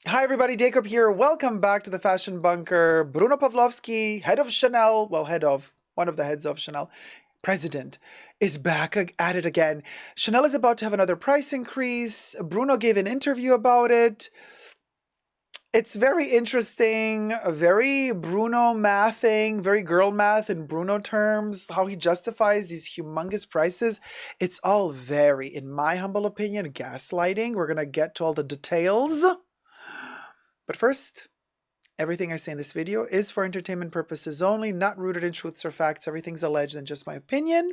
Hi everybody, Dacob here. Welcome back to the Fashion Bunker. Bruno Pavlovsky, head of Chanel, one of the heads of Chanel, president, is back at it again. Chanel is about to have another price increase. Bruno gave an interview about it. It's very interesting, very Bruno mathing, very girl math in Bruno terms, how he justifies these humongous prices. It's all very, in my humble opinion, gaslighting. We're going to get to all the details. But first, everything I say in this video is for entertainment purposes only, not rooted in truths or facts. Everything's alleged and just my opinion.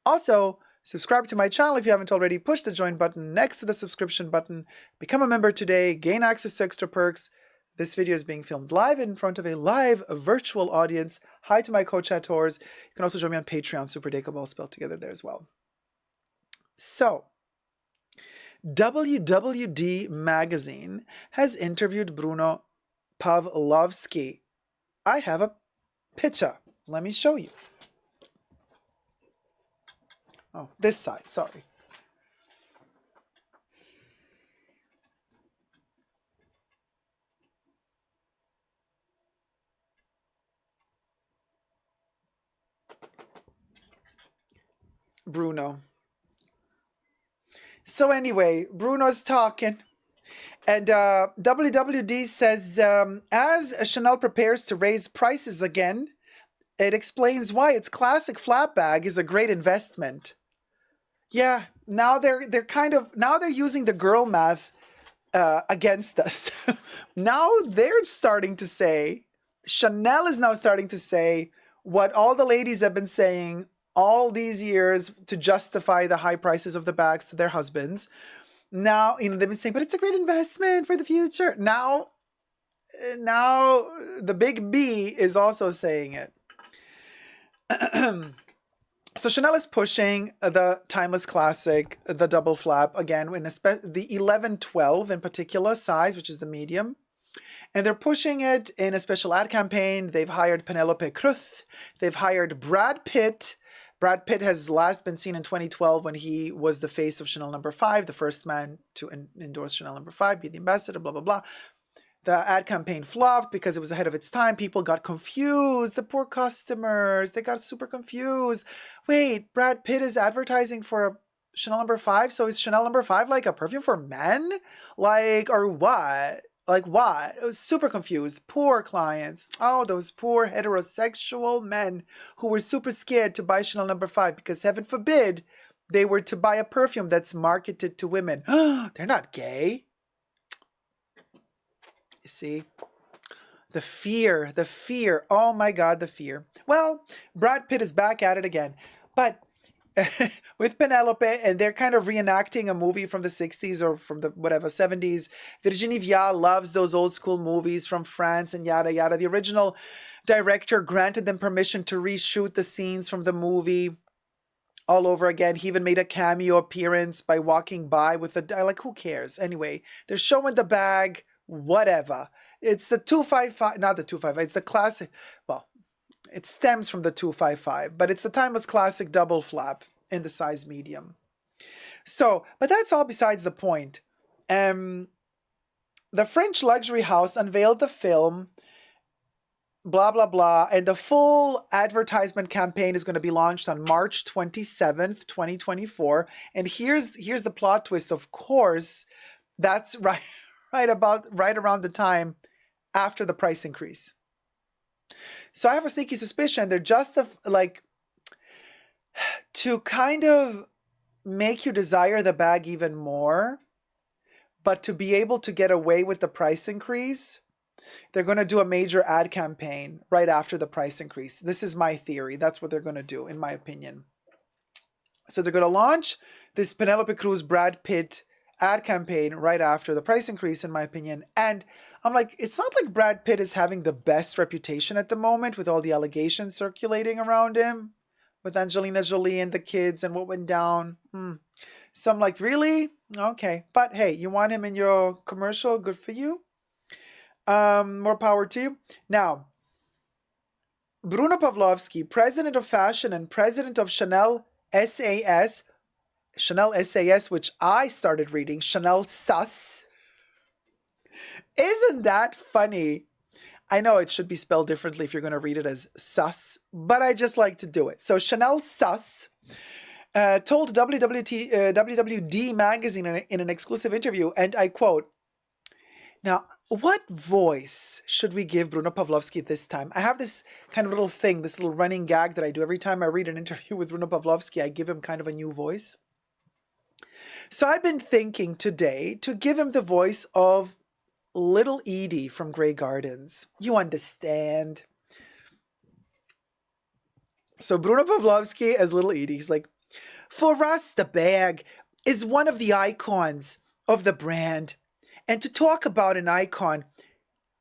Also, subscribe to my channel if you haven't already. Push the join button next to the subscription button. Become a member today. Gain access to extra perks. This video is being filmed live in front of a live virtual audience. Hi to my co-chattors. You can also join me on Patreon, superdacob, all spelled together there as well. So, WWD Magazine has interviewed Bruno Pavlovsky. I have a picture. Let me show you. Oh, this side, sorry. Bruno. So anyway, Bruno's talking. And WWD says, as Chanel prepares to raise prices again, it explains why its classic flat bag is a great investment. Yeah, now they're using the girl math against us. Now they're starting to say, Chanel is now starting to say what all the ladies have been saying all these years to justify the high prices of the bags to their husbands. Now, they've been saying, but it's a great investment for the future. Now the big B is also saying it. So Chanel is pushing the timeless classic, the double flap, again, in the 11-12 in particular size, which is the medium. And they're pushing it in a special ad campaign. They've hired Penelope Cruz. They've hired Brad Pitt. Brad Pitt has last been seen in 2012 when he was the face of Chanel No. 5, the first man to endorse Chanel No. 5, be the ambassador, blah, blah, blah. The ad campaign flopped because it was ahead of its time. People got confused. The poor customers, they got super confused. Wait, Brad Pitt is advertising for Chanel No. 5? So is Chanel No. 5 like a perfume for men? Or what? Like what? I was super confused. Poor clients. Oh, those poor heterosexual men who were super scared to buy Chanel No. 5 because heaven forbid they were to buy a perfume that's marketed to women. They're not gay. You see? The fear. Oh my God, the fear. Well, Brad Pitt is back at it again. But with Penelope, and they're kind of reenacting a movie from the 60s or from the 70s. Virginie Viard loves those old school movies from France and yada yada. The original director granted them permission to reshoot the scenes from the movie all over again. He even made a cameo appearance by walking by with a who cares? Anyway, they're showing the bag, whatever. It's the 255, not the 255, it's the classic, well, it stems from the 255, but it's the timeless classic double flap in the size medium. So, but that's all besides the point. The French luxury house unveiled the film, blah, blah, blah, and the full advertisement campaign is going to be launched on March 27th, 2024. And here's the plot twist. Of course, that's right around the time after the price increase. So I have a sneaky suspicion they're just to kind of make you desire the bag even more, but to be able to get away with the price increase, they're going to do a major ad campaign right after the price increase. This is my theory. That's what they're going to do, in my opinion. So they're going to launch this Penelope Cruz, Brad Pitt ad campaign right after the price increase, in my opinion. And I'm like, it's not like Brad Pitt is having the best reputation at the moment with all the allegations circulating around him with Angelina Jolie and the kids and what went down. So I'm like, really? Okay. But hey, you want him in your commercial? Good for you. More power to you. Now, Bruno Pavlovsky, president of fashion and president of Chanel SAS, which I started reading, Chanel SAS, Isn't that funny? I know it should be spelled differently if you're going to read it as sus, but I just like to do it. So Chanel sus told WWD magazine in an exclusive interview, and I quote, "Now, what voice should we give Bruno Pavlovsky this time?" I have this kind of little thing, this little running gag that I do every time I read an interview with Bruno Pavlovsky. I give him kind of a new voice. So I've been thinking today to give him the voice of Little Edie from Grey Gardens. You understand? So Bruno Pavlovsky as Little Edie, he's like, "For us, the bag is one of the icons of the brand. And to talk about an icon,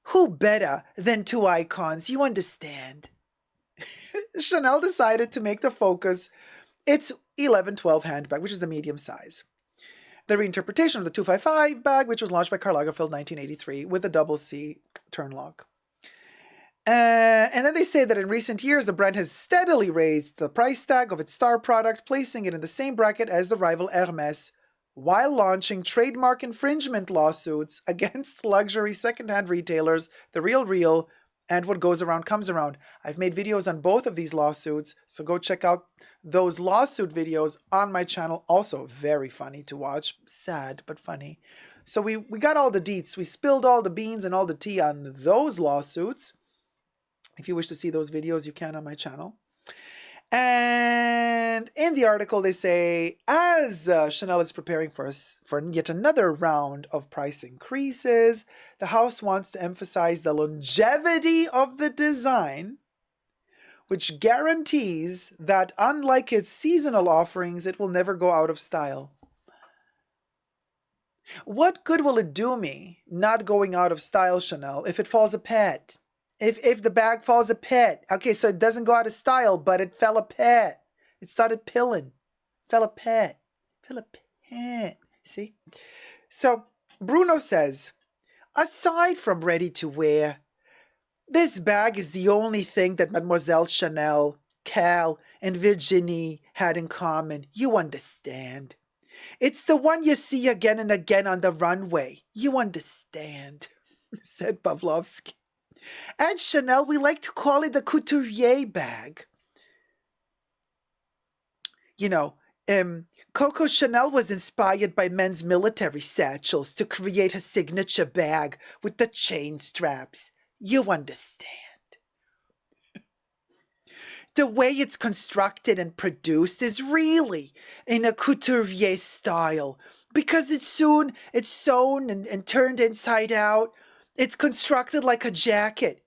who better than two icons? You understand?" Chanel decided to make the focus its 1112 handbag, which is the medium size. The reinterpretation of the 255 bag, which was launched by Karl Lagerfeld in 1983 with a double C turn lock. And then they say that in recent years, the brand has steadily raised the price tag of its star product, placing it in the same bracket as the rival Hermes, while launching trademark infringement lawsuits against luxury secondhand retailers, The Real, and What Goes Around Comes Around. I've made videos on both of these lawsuits, so go check out those lawsuit videos on my channel. Also very funny to watch. Sad, but funny. So we got all the deets. We spilled all the beans and all the tea on those lawsuits. If you wish to see those videos, you can on my channel. And in the article, they say, as Chanel is preparing for yet another round of price increases, the house wants to emphasize the longevity of the design, which guarantees that, unlike its seasonal offerings, it will never go out of style. What good will it do me not going out of style, Chanel, if it falls apart? If the bag falls apart, okay, so it doesn't go out of style, but it fell apart. It started pilling. Fell apart. See? So Bruno says, aside from ready to wear, this bag is the only thing that Mademoiselle Chanel, Cal, and Virginie had in common. You understand. It's the one you see again and again on the runway. You understand, said Pavlovsky. At Chanel, we like to call it the couturier bag. You know, Coco Chanel was inspired by men's military satchels to create her signature bag with the chain straps. You understand. The way it's constructed and produced is really in a couturier style because it's sewn and turned inside out. It's constructed like a jacket.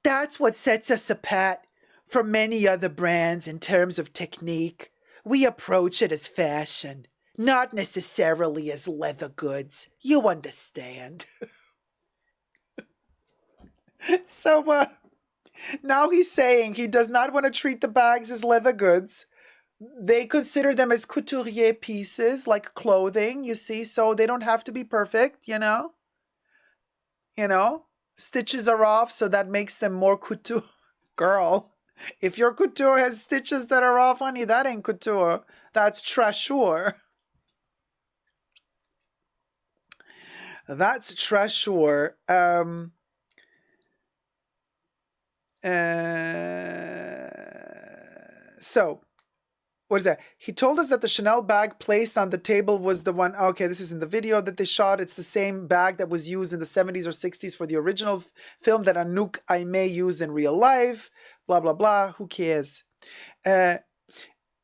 That's what sets us apart from many other brands in terms of technique. We approach it as fashion, not necessarily as leather goods. You understand. So now he's saying he does not want to treat the bags as leather goods. They consider them as couturier pieces, like clothing, you see, so they don't have to be perfect, you know? Stitches are off, so that makes them more couture. Girl, if your couture has stitches that are off, honey, that ain't couture. That's trasure. That's trasure. So, what is that? He told us that the Chanel bag placed on the table was the one. Okay, this is in the video that they shot. It's the same bag that was used in the 70s or 60s for the original film that Anouk Aimee used in real life. Blah, blah, blah. Who cares?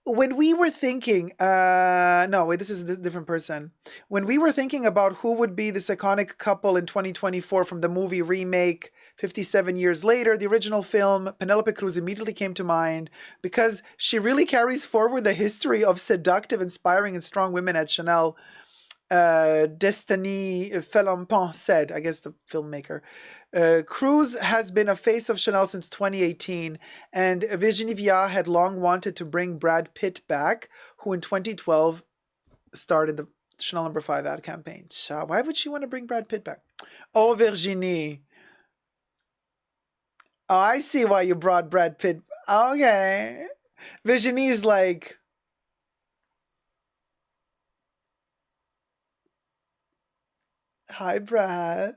When we were thinking, no, wait, this is a different person. When we were thinking about who would be this iconic couple in 2024 from the movie remake 57 years later, the original film, Penelope Cruz immediately came to mind because she really carries forward the history of seductive, inspiring, and strong women at Chanel. Destiny Felampon said, I guess the filmmaker. Cruz has been a face of Chanel since 2018, and Virginie Viard had long wanted to bring Brad Pitt back, who in 2012 started the Chanel No. 5 ad campaign. So why would she want to bring Brad Pitt back? Oh, Virginie. Oh, I see why you brought Brad Pitt. Okay. Virginie's like, Hi, Brad.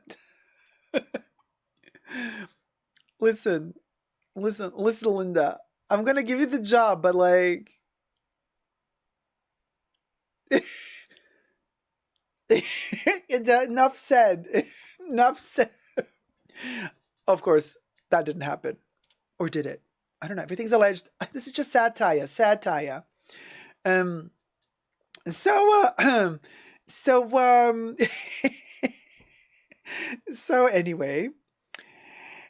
Listen, listen, Linda. I'm gonna give you the job, but like, enough said. Enough said. Of course, that didn't happen. Or did it? I don't know. Everything's alleged. This is just satire. Satire. Um. So. So. So anyway,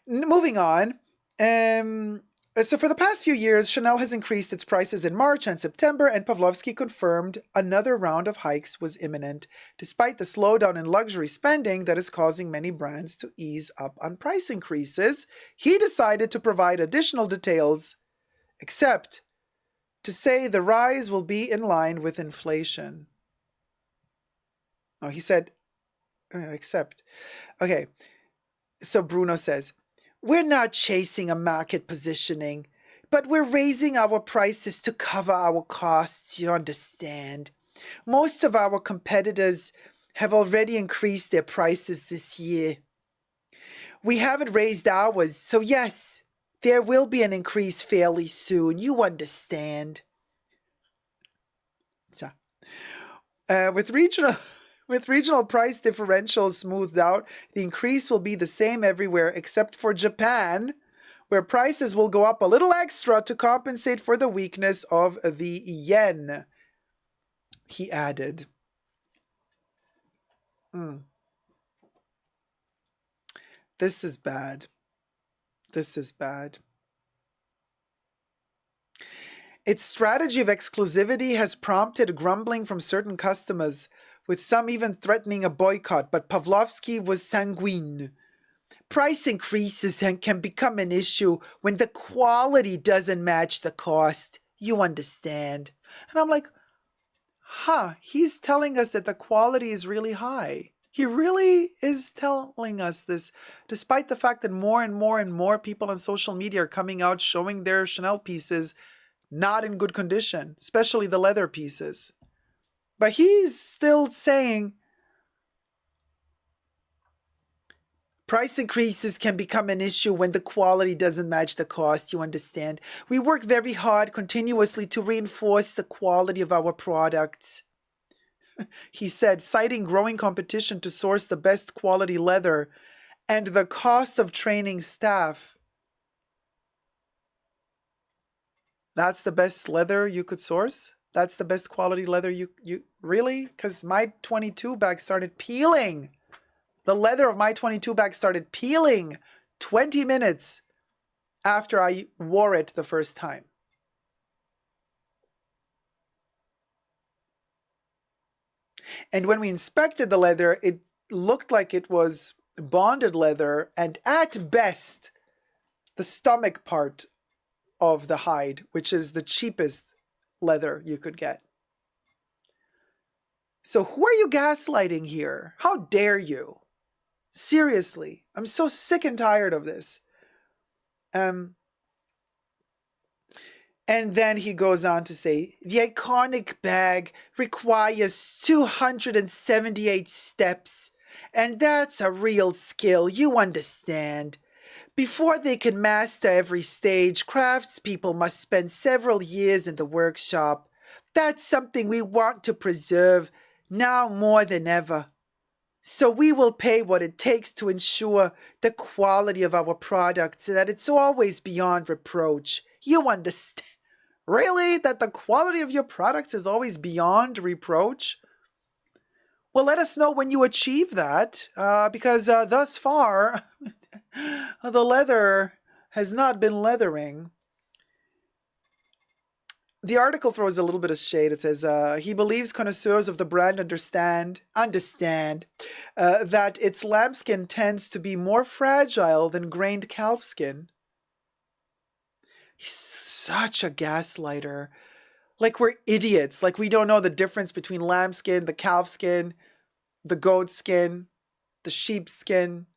moving on. So for the past few years, Chanel has increased its prices in March and September, and Pavlovsky confirmed another round of hikes was imminent, despite the slowdown in luxury spending that is causing many brands to ease up on price increases. He decided to provide additional details, except to say the rise will be in line with inflation. Oh, he said, except. Okay, so Bruno says, we're not chasing a market positioning, but we're raising our prices to cover our costs, you understand. Most of our competitors have already increased their prices this year. We haven't raised ours, so yes, there will be an increase fairly soon, you understand. So, with regional price differentials smoothed out, the increase will be the same everywhere except for Japan, where prices will go up a little extra to compensate for the weakness of the yen, he added. This is bad. This is bad. Its strategy of exclusivity has prompted grumbling from certain customers, with some even threatening a boycott, but Pavlovsky was sanguine. Price increases can become an issue when the quality doesn't match the cost. You understand. And I'm like, he's telling us that the quality is really high. He really is telling us this, despite the fact that more and more and more people on social media are coming out showing their Chanel pieces not in good condition, especially the leather pieces. But he's still saying price increases can become an issue when the quality doesn't match the cost, you understand. We work very hard continuously to reinforce the quality of our products. He said, citing growing competition to source the best quality leather and the cost of training staff. That's the best leather you could source? That's the best quality leather you really? Because my 22 bag started peeling. The leather of my 22 bag started peeling 20 minutes after I wore it the first time. And when we inspected the leather, it looked like it was bonded leather, and at best, the stomach part of the hide, which is the cheapest leather you could get. So who are you gaslighting here? How dare you? Seriously, I'm so sick and tired of this. And then he goes on to say, the iconic bag requires 278 steps, and that's a real skill, you understand. Before they can master every stage, craftspeople must spend several years in the workshop. That's something we want to preserve now more than ever. So we will pay what it takes to ensure the quality of our product so that it's always beyond reproach. You understand? Really? That the quality of your products is always beyond reproach? Well, let us know when you achieve that, because thus far, the leather has not been leathering. The article throws a little bit of shade. It says, he believes connoisseurs of the brand understand that its lambskin tends to be more fragile than grained calfskin. He's such a gaslighter. Like we're idiots. Like we don't know the difference between lambskin, the calfskin, the goat skin, the sheepskin,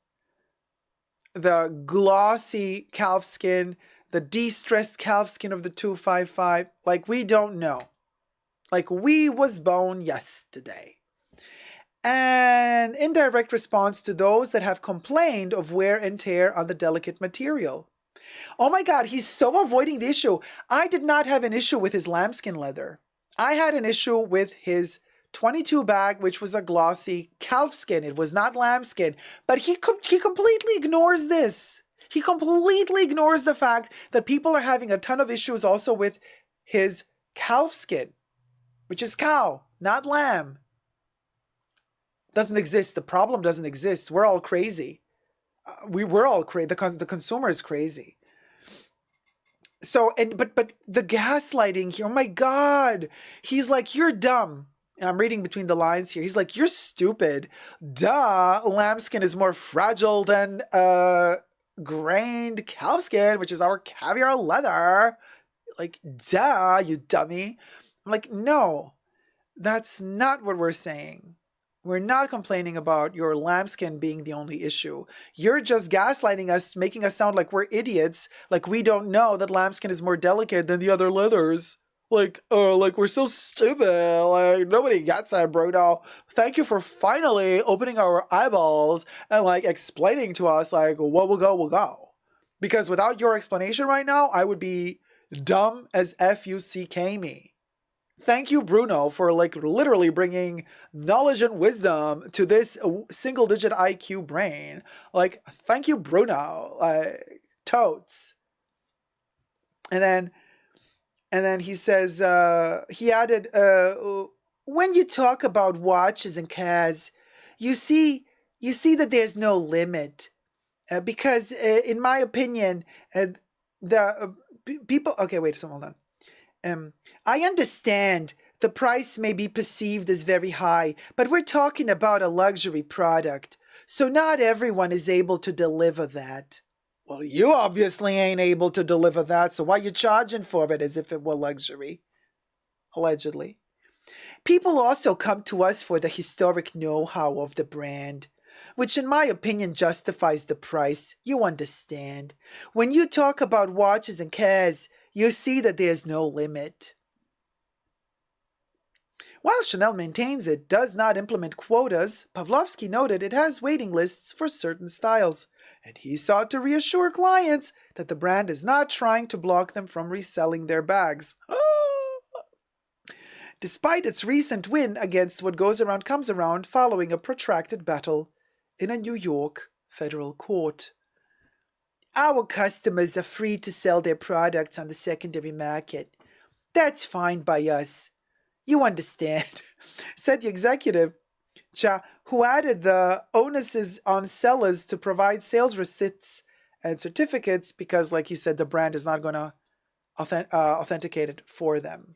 the glossy calfskin, the de-stressed calfskin of the 255. Like we don't know. Like we was born yesterday. an indirect response to those that have complained of wear and tear on the delicate material. Oh my God, he's so avoiding the issue. I did not have an issue with his lambskin leather. I had an issue with his 22 bag, which was a glossy calfskin. It was not lambskin. But he completely ignores this. He completely ignores the fact that people are having a ton of issues also with his calfskin, which is cow, not lamb. Doesn't exist. The problem doesn't exist. We're all crazy. We're all crazy. The consumer is crazy. So, but the gaslighting here, oh my God. He's like, you're dumb. And I'm reading between the lines here. He's like, you're stupid. Duh, lambskin is more fragile than grained calfskin, which is our caviar leather. Like, duh, you dummy. I'm like, no, that's not what we're saying. We're not complaining about your lambskin being the only issue. You're just gaslighting us, making us sound like we're idiots, like we don't know that lambskin is more delicate than the other leathers. Like we're so stupid. Like, nobody gets it, Bruno. Thank you for finally opening our eyeballs and like explaining to us like what will go will go. Because without your explanation right now, I would be dumb as F-U-C-K me. Thank you, Bruno, for like literally bringing knowledge and wisdom to this single-digit IQ brain. Like, thank you, Bruno. Totes. And then he says, he added, when you talk about watches and cars, you see that there's no limit. Because in my opinion, the people... Okay, wait, so hold on. I understand the price may be perceived as very high, but we're talking about a luxury product, so not everyone is able to deliver that. Well, you obviously ain't able to deliver that, so why you charging for it as if it were luxury? Allegedly. People also come to us for the historic know-how of the brand, which in my opinion justifies the price. You understand. When you talk about watches and cars, you see that there's no limit. While Chanel maintains it does not implement quotas, Pavlovsky noted it has waiting lists for certain styles, and he sought to reassure clients that the brand is not trying to block them from reselling their bags. Despite its recent win against What Goes Around Comes Around following a protracted battle in a New York federal court. Our customers are free to sell their products on the secondary market. That's fine by us. You understand, said the executive, who added the onus is on sellers to provide sales receipts and certificates because, like he said, the brand is not going to authenticate it for them.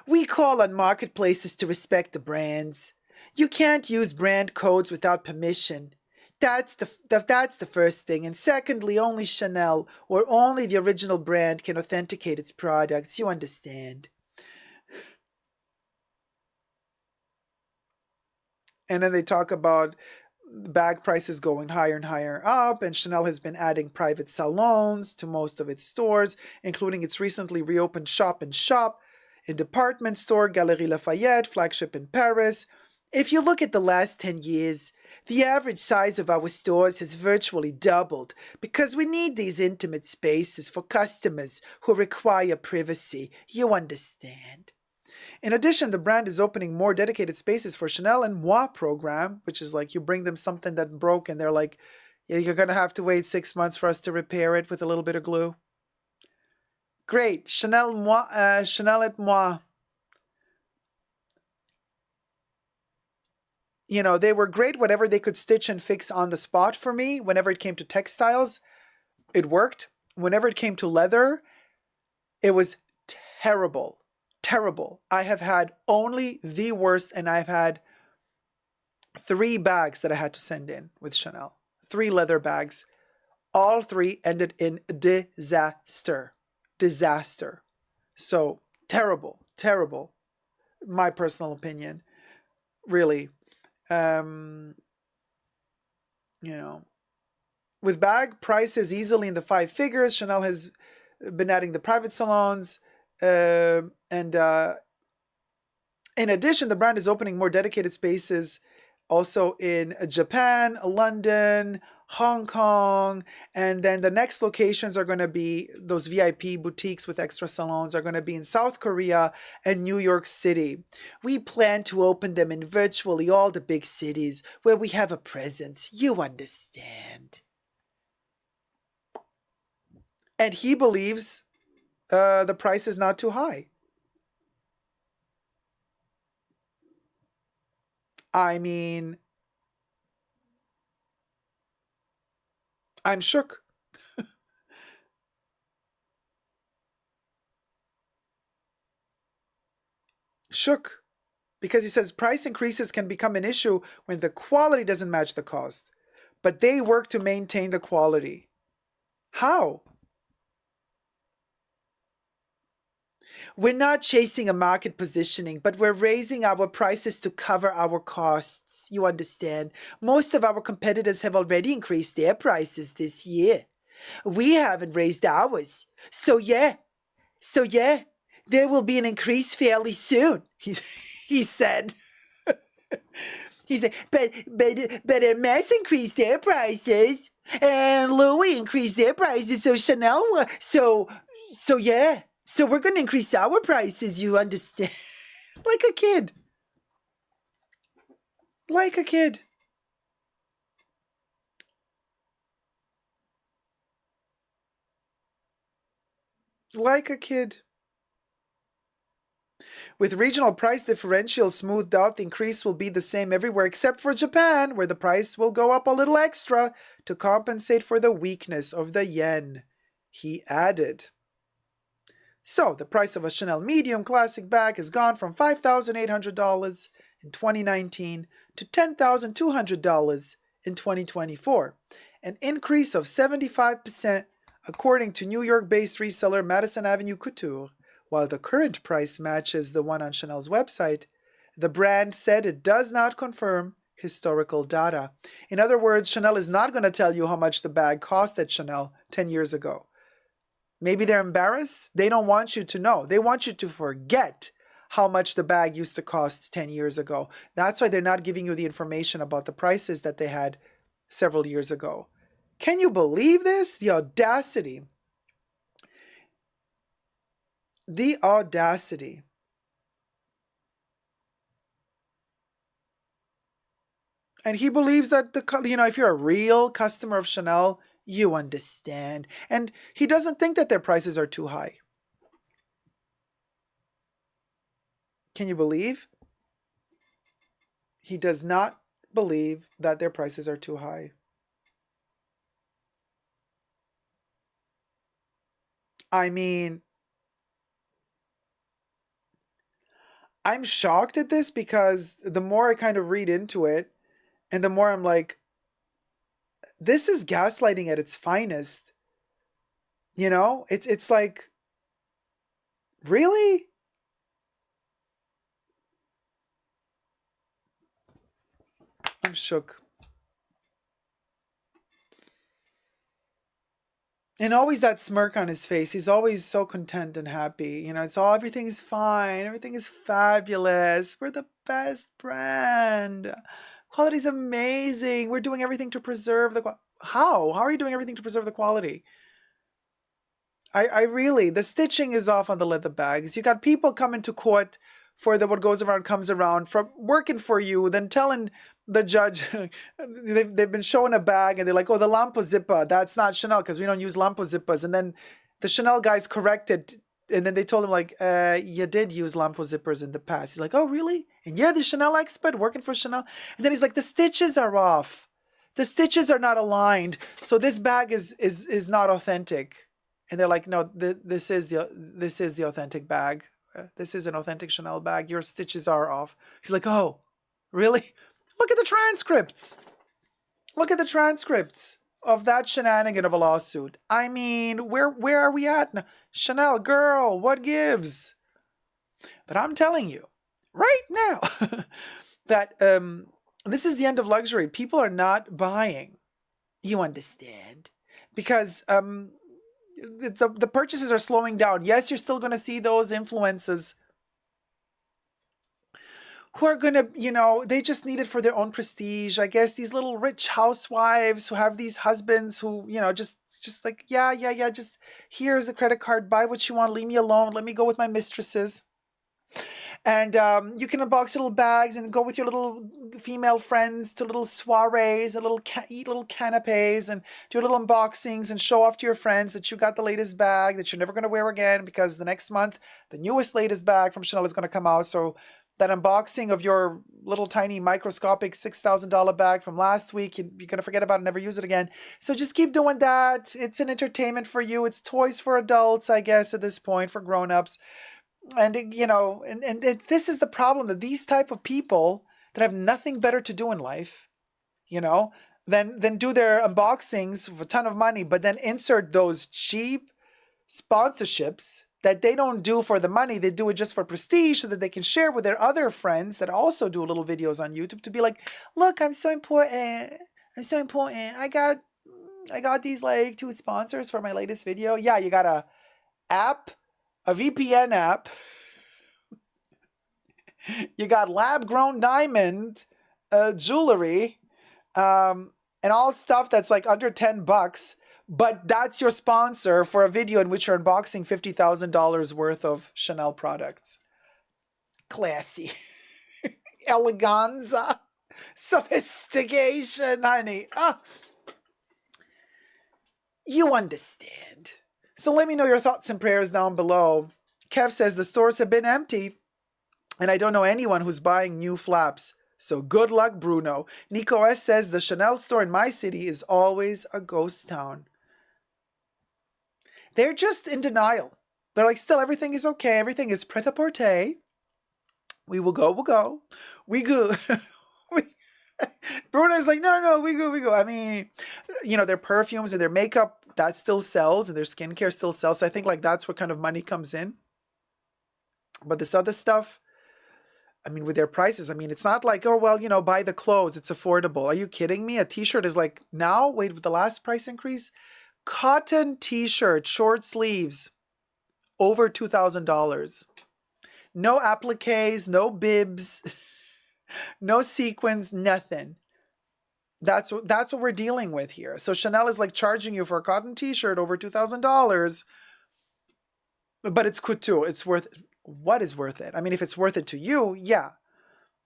We call on marketplaces to respect the brands. You can't use brand codes without permission. That's the first thing. And secondly, only Chanel or only the original brand can authenticate its products. You understand. And then they talk about bag prices going higher and higher up, and Chanel has been adding private salons to most of its stores, including its recently reopened shop in department store Galeries Lafayette, flagship in Paris. If you look at the last 10 years, the average size of our stores has virtually doubled because we need these intimate spaces for customers who require privacy. You understand. In addition, the brand is opening more dedicated spaces for Chanel and Moi program, which is like you bring them something that broke and they're like, yeah, you're going to have to wait 6 months for us to repair it with a little bit of glue. Great. Chanel et Moi. You know, they were great. Whatever they could stitch and fix on the spot for me, whenever it came to textiles, it worked. Whenever it came to leather, it was terrible. Terrible. I have had only the worst, and I've had 3 bags that I had to send in with Chanel. 3 leather bags. All 3 ended in disaster. Disaster. So, terrible. Terrible. My personal opinion. Really. You know, with bag prices easily in the 5 figures, Chanel has been adding the private salons, and In addition, the brand is opening more dedicated spaces also in Japan, London, Hong Kong, and then the next locations are going to be those VIP boutiques with extra salons are going to be in South Korea and New York City. We plan to open them in virtually all the big cities where we have a presence. You understand. And he believes the price is not too high. I mean, I'm shook. Shook. Because he says price increases can become an issue when the quality doesn't match the cost. But they work to maintain the quality. How? We're not chasing a market positioning, but we're raising our prices to cover our costs. You understand? Most of our competitors have already increased their prices this year. We haven't raised ours. So yeah, there will be an increase fairly soon, he said. He said, but Hermes increased their prices, and Louis increased their prices, so Chanel, so yeah. So we're going to increase our prices, you understand? Like a kid. Like a kid. Like a kid. With regional price differentials smoothed out, the increase will be the same everywhere except for Japan, where the price will go up a little extra to compensate for the weakness of the yen, he added. So, the price of a Chanel medium classic bag has gone from $5,800 in 2019 to $10,200 in 2024, an increase of 75% according to New York-based reseller Madison Avenue Couture. While the current price matches the one on Chanel's website, the brand said it does not confirm historical data. In other words, Chanel is not going to tell you how much the bag cost at Chanel 10 years ago. Maybe they're embarrassed. They don't want you to know. They want you to forget how much the bag used to cost 10 years ago. That's why they're not giving you the information about the prices that they had several years ago. Can you believe this? The audacity. The audacity. And he believes that if you're a real customer of Chanel, you understand. And he doesn't think that their prices are too high. Can you believe? He does not believe that their prices are too high. I mean, I'm shocked at this because the more I kind of read into it, and the more I'm like, this is gaslighting at its finest. It's like, really? I'm shook. And always that smirk on his face. He's always so content and happy. It's all everything is fine. Everything is fabulous. We're the best brand. Quality's amazing. We're doing everything to preserve the How? How are you doing everything to preserve the quality? I really, the stitching is off on the leather bags. You got people coming to court for the what goes around comes around from working for you, then telling the judge they've been showing a bag and they're like, oh, the Lampo zipper, that's not Chanel because we don't use Lampo zippers. And then the Chanel guys corrected, and then they told him like, you did use Lampo zippers in the past. He's like, oh, really? And you're the Chanel expert working for Chanel? And then he's like, the stitches are off. The stitches are not aligned, so this bag is not authentic. And they're like, no, this is the authentic bag. This is an authentic Chanel bag. Your stitches are off. He's like, oh, really? Look at the transcripts. Look at the transcripts of that shenanigan of a lawsuit. I mean, where are we at now? Chanel, girl, what gives? But I'm telling you, right now, that this is the end of luxury. People are not buying. You understand? Because the purchases are slowing down. Yes, you're still going to see those influences. who are gonna, they just need it for their own prestige. I guess these little rich housewives who have these husbands who, just like, yeah, just here's the credit card, buy what you want, leave me alone, let me go with my mistresses. And you can unbox little bags and go with your little female friends to little soirees, eat little canapes and do little unboxings and show off to your friends that you got the latest bag that you're never going to wear again, because the next month the newest latest bag from Chanel is going to come out. So that unboxing of your little tiny microscopic $6,000 bag from last week, you're going to forget about it and never use it again. So just keep doing that. It's an entertainment for you. It's toys for adults, I guess, at this point, for grown-ups. And this is the problem, that these type of people that have nothing better to do in life, than do their unboxings with a ton of money, but then insert those cheap sponsorships that they don't do for the money. They do it just for prestige, so that they can share with their other friends that also do little videos on YouTube to be like, look, I'm so important. I'm so important. I got these like 2 sponsors for my latest video. Yeah, you got a VPN app. You got lab-grown diamond jewelry, and all stuff that's like under $10. But that's your sponsor for a video in which you're unboxing $50,000 worth of Chanel products. Classy. Eleganza. Sophistication, honey. You understand. So let me know your thoughts and prayers down below. Kev says the stores have been empty, and I don't know anyone who's buying new flaps. So good luck, Bruno. Nico S says the Chanel store in my city is always a ghost town. They're just in denial. They're like, still, everything is okay. Everything is prêt-à-porter. We will go, we'll go. We go. Bruno's like, no, we go. I mean, their perfumes and their makeup, that still sells, and their skincare still sells. So I think like that's where kind of money comes in. But this other stuff, I mean, with their prices, I mean, it's not like, oh, well, buy the clothes, it's affordable. Are you kidding me? A t-shirt is like, now, wait, with the last price increase, cotton t-shirt, short sleeves, over $2,000. No appliques, no bibs, no sequins, nothing. That's what we're dealing with here. So Chanel is like charging you for a cotton t-shirt over $2,000, but it's couture. It's worth it. What is worth it? I mean, if it's worth it to you, yeah.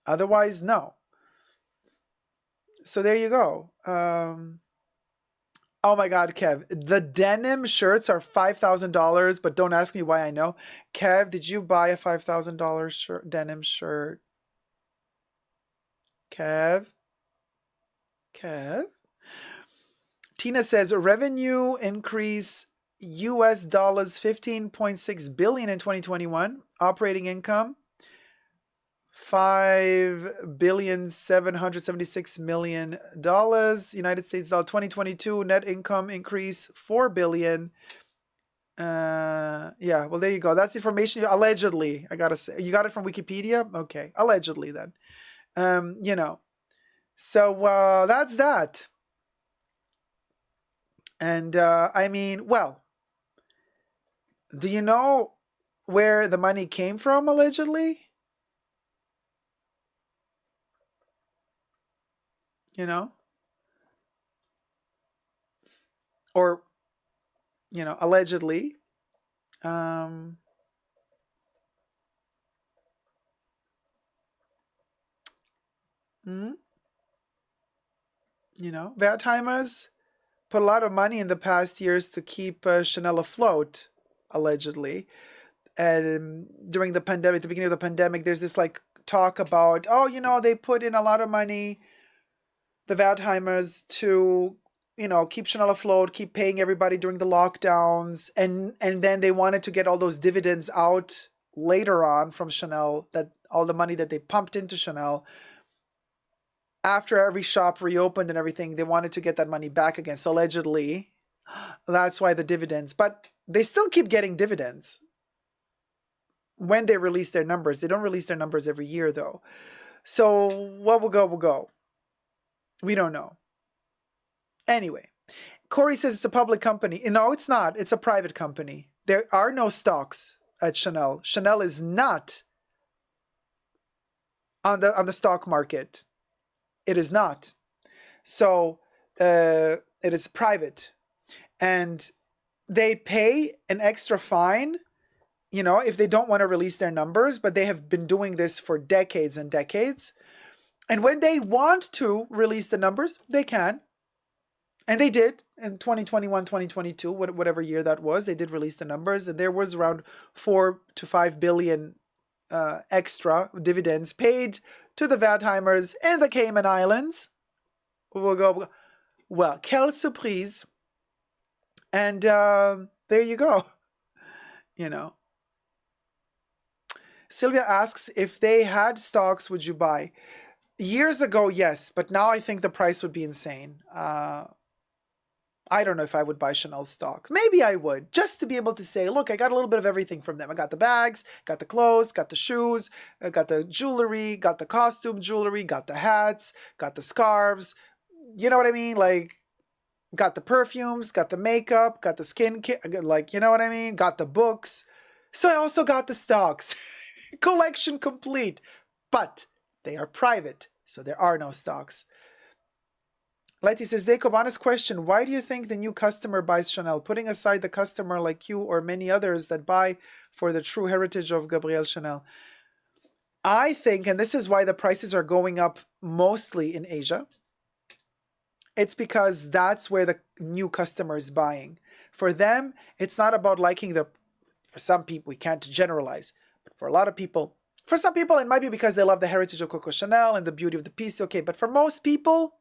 Otherwise, no. So there you go. Oh my God, Kev. The denim shirts are $5,000, but don't ask me why I know. Kev, did you buy a $5,000 denim shirt? Kev? Tina says revenue increase US dollars 15.6 billion in 2021. Operating income $5,776,000,000. United States dollar 2022 net income increase 4 billion. Yeah, well there you go. That's information allegedly. I gotta say, you got it from Wikipedia. Okay, allegedly then. So that's that. And I mean, well, do you know where the money came from allegedly? Or allegedly. Wertheimers put a lot of money in the past years to keep Chanel afloat, allegedly. And during the pandemic, at the beginning of the pandemic, there's this like talk about, they put in a lot of money, the Wertheimers, to keep Chanel afloat, keep paying everybody during the lockdowns, and then they wanted to get all those dividends out later on from Chanel, that all the money that they pumped into Chanel after every shop reopened and everything, they wanted to get that money back again. So allegedly, that's why the dividends. But they still keep getting dividends when they release their numbers. They don't release their numbers every year, though. So what will go, will go. We don't know. Anyway, Corey says it's a public company. No, it's not. It's a private company. There are no stocks at Chanel. Chanel is not on the stock market. It is not. So it is private, and they pay an extra fine, if they don't want to release their numbers, but they have been doing this for decades and decades. And when they want to release the numbers, they can. And they did in 2021, 2022, whatever year that was. They did release the numbers, and there was around 4 to 5 billion extra dividends paid to the Wertheimers and the Cayman Islands. We'll go, well, quelle surprise. And there you go. Sylvia asks, if they had stocks, would you buy? Years ago, yes, but now I think the price would be insane. I don't know if I would buy Chanel stock. Maybe I would, just to be able to say, look, I got a little bit of everything from them. I got the bags, got the clothes, got the shoes, I got the jewelry, got the costume jewelry, got the hats, got the scarves. You know what I mean? Like, got the perfumes, got the makeup, got the skin care, like, you know what I mean? Got the books. So I also got the stocks. Collection complete. But they are private, so there are no stocks. Letty says, Dacob, honest question. Why do you think the new customer buys Chanel? Putting aside the customer like you or many others that buy for the true heritage of Gabrielle Chanel. I think, and this is why the prices are going up mostly in Asia, it's because that's where the new customer is buying. For them, it's not about liking for some people, we can't generalize, but for a lot of people, for some people, it might be because they love the heritage of Coco Chanel and the beauty of the piece. Okay, but for most people,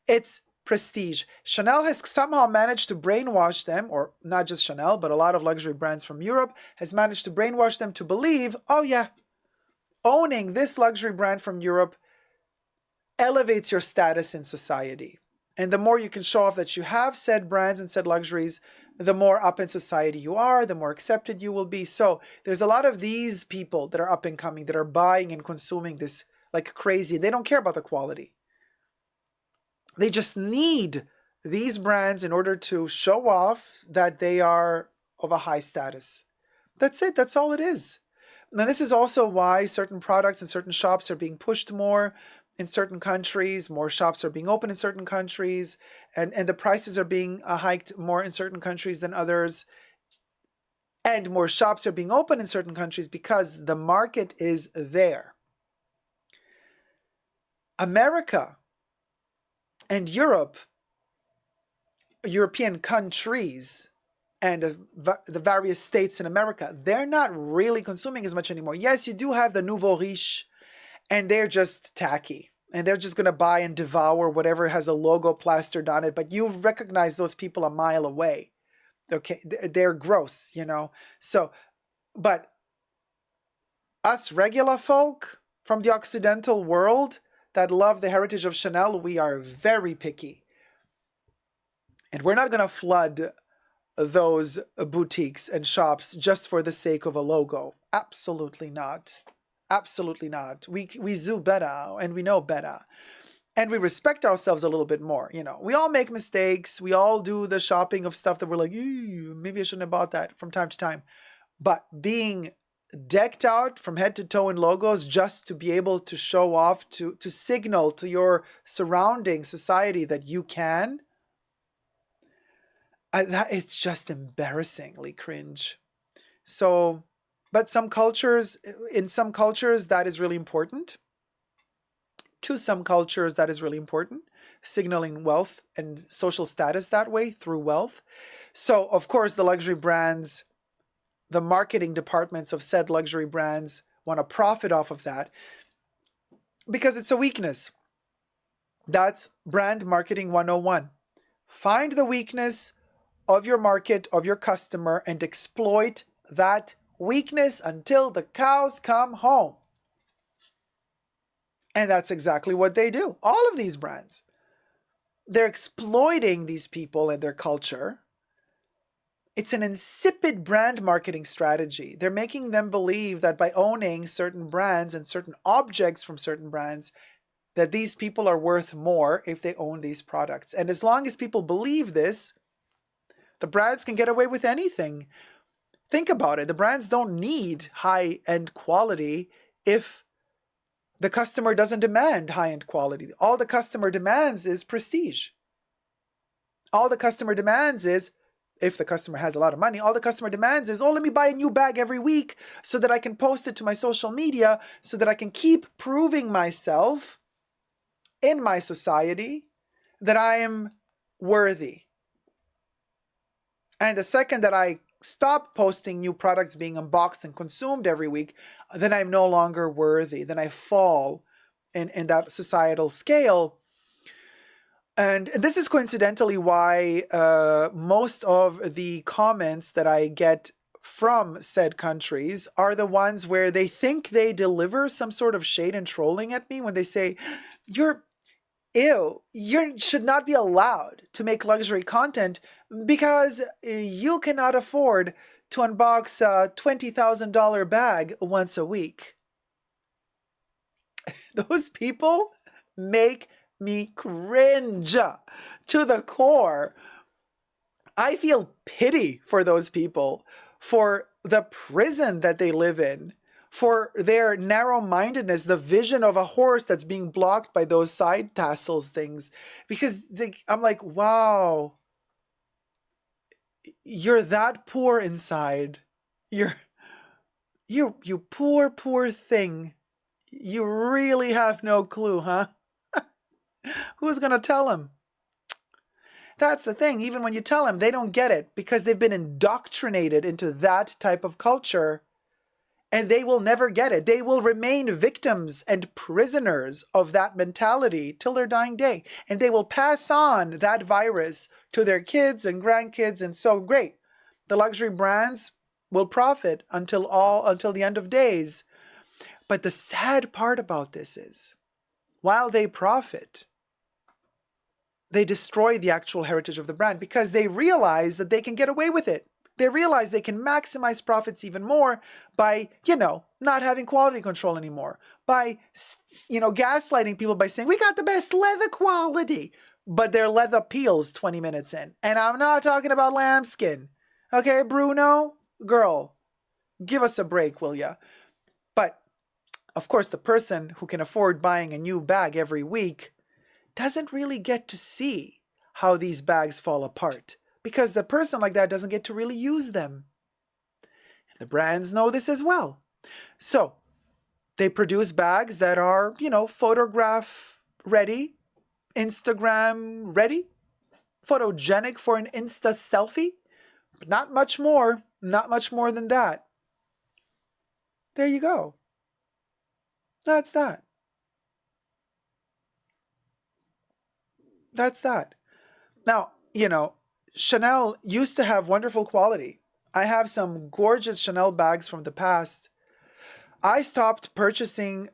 it's prestige. Chanel has somehow managed to brainwash them, or not just Chanel, but a lot of luxury brands from Europe has managed to brainwash them to believe, oh yeah, owning this luxury brand from Europe elevates your status in society. And the more you can show off that you have said brands and said luxuries, the more up in society you are, the more accepted you will be. So there's a lot of these people that are up and coming that are buying and consuming this like crazy. They don't care about the quality. They just need these brands in order to show off that they are of a high status. That's it. That's all it is. Now, this is also why certain products and certain shops are being pushed more in certain countries. More shops are being opened in certain countries, and the prices are being hiked more in certain countries than others. And more shops are being opened in certain countries because the market is there. America and European countries, and the various states in America, they're not really consuming as much anymore. Yes, you do have the nouveau riche, and they're just tacky. And they're just going to buy and devour whatever has a logo plastered on it. But you recognize those people a mile away. Okay, they're gross, So, but us regular folk from the Occidental world that love the heritage of Chanel, we are very picky. And we're not going to flood those boutiques and shops just for the sake of a logo. Absolutely not. Absolutely not. We do better, and we know better. And we respect ourselves a little bit more. We all make mistakes. We all do the shopping of stuff that we're like, maybe I shouldn't have bought that from time to time. But being decked out from head to toe in logos just to be able to show off, to signal to your surrounding society that you can, it's just embarrassingly cringe. So, but in some cultures, that is really important. To some cultures, that is really important, signaling wealth and social status that way through wealth. So, of course, the luxury brands, the marketing departments of said luxury brands want to profit off of that because it's a weakness. That's brand marketing 101. Find the weakness of your market, of your customer, and exploit that weakness until the cows come home. And that's exactly what they do. All of these brands. They're exploiting these people and their culture. It's an insipid brand marketing strategy. They're making them believe that by owning certain brands and certain objects from certain brands, that these people are worth more if they own these products. And as long as people believe this, the brands can get away with anything. Think about it. The brands don't need high-end quality if The customer doesn't demand high-end quality. All the customer demands is prestige. All the customer demands is, if the customer has a lot of money, all the customer demands is, oh, let me buy a new bag every week so that I can post it to my social media, so that I can keep proving myself in my society that I am worthy. And the second that I stop posting new products being unboxed and consumed every week, then I'm no longer worthy. Then I fall in that societal scale. And this is coincidentally why most of the comments that I get from said countries are the ones where they think they deliver some sort of shade and trolling at me when they say, you're ew, you should not be allowed to make luxury content because you cannot afford to unbox a $20,000 bag once a week. Those people make me cringe to the core. I feel pity for those people, for the prison that they live in, for their narrow-mindedness, the vision of a horse that's being blocked by those side tassels things. Because I'm like, wow, you're that poor inside. You poor, poor thing. You really have no clue, huh? Who's gonna tell him? That's the thing. Even when you tell them, they don't get it because they've been indoctrinated into that type of culture, and they will never get it. They will remain victims and prisoners of that mentality till their dying day. And they will pass on that virus to their kids and grandkids. And so great. The luxury brands will profit until the end of days. But the sad part about this is, while they profit, they destroy the actual heritage of the brand because they realize that they can get away with it. They realize they can maximize profits even more by, not having quality control anymore. By, gaslighting people by saying, we got the best leather quality. But their leather peels 20 minutes in. And I'm not talking about lambskin. Okay, Bruno? Girl, give us a break, will ya? But, of course, the person who can afford buying a new bag every week doesn't really get to see how these bags fall apart because the person like that doesn't get to really use them. And the brands know this as well. So they produce bags that are, photograph ready, Instagram ready, photogenic for an Insta selfie, but not much more than that. There you go. That's that. That's that. Now, Chanel used to have wonderful quality. I have some gorgeous Chanel bags from the past. I stopped purchasing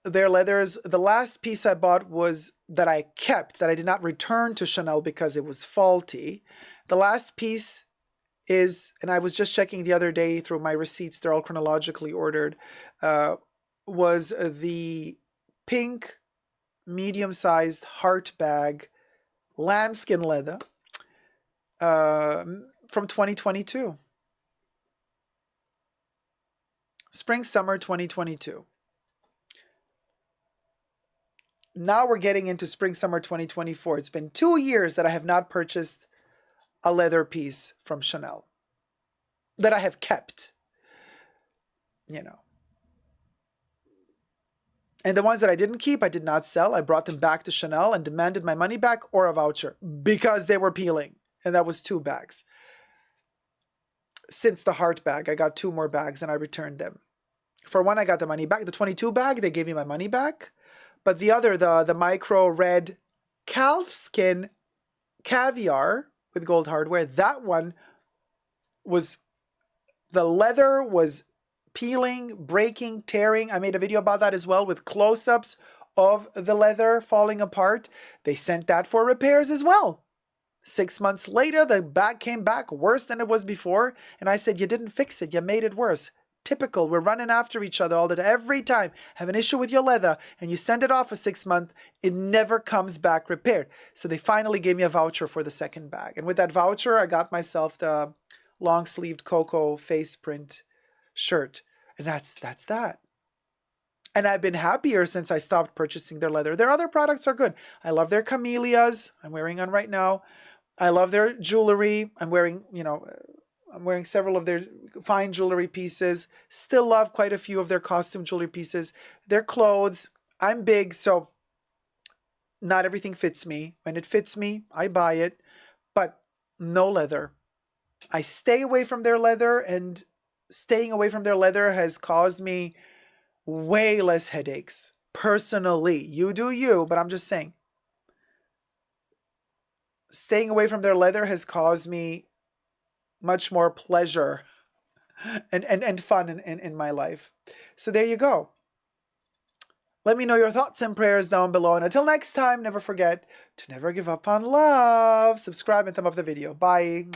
their leathers. The last piece I bought was that I kept, that I did not return to Chanel because it was faulty. The last piece is, and I was just checking the other day through my receipts, they're all chronologically ordered, was the pink medium-sized heart bag, lambskin leather, from 2022. Spring, summer 2022. Now we're getting into spring, summer 2024. It's been 2 years that I have not purchased a leather piece from Chanel that I have kept, And the ones that I didn't keep, I did not sell. I brought them back to Chanel and demanded my money back or a voucher because they were peeling. And that was 2 bags. Since the heart bag, I got 2 more bags and I returned them. For one, I got the money back. The 22 bag, they gave me my money back. But the other, the micro red calfskin caviar with gold hardware, that one was, the leather was peeling, breaking, tearing. I made a video about that as well with close-ups of the leather falling apart. They sent that for repairs as well. 6 months later, the bag came back worse than it was before. And I said, you didn't fix it. You made it worse. Typical. We're running after each other all the time. Every time have an issue with your leather and you send it off for 6 months, it never comes back repaired. So they finally gave me a voucher for the second bag. And with that voucher, I got myself the long-sleeved Coco face print shirt. And that's that. And I've been happier since I stopped purchasing their leather. Their other products are good. I love their camellias. I'm wearing on right now. I love their jewelry. I'm wearing, I'm wearing several of their fine jewelry pieces. Still love quite a few of their costume jewelry pieces. Their clothes. I'm big, so not everything fits me. When it fits me, I buy it. But no leather. I stay away from their leather, and staying away from their leather has caused me way less headaches. Personally, you do you, but I'm just saying. Staying away from their leather has caused me much more pleasure and fun in my life. So there you go. Let me know your thoughts and prayers down below. And until next time, never forget to never give up on love. Subscribe and thumb up the video. Bye.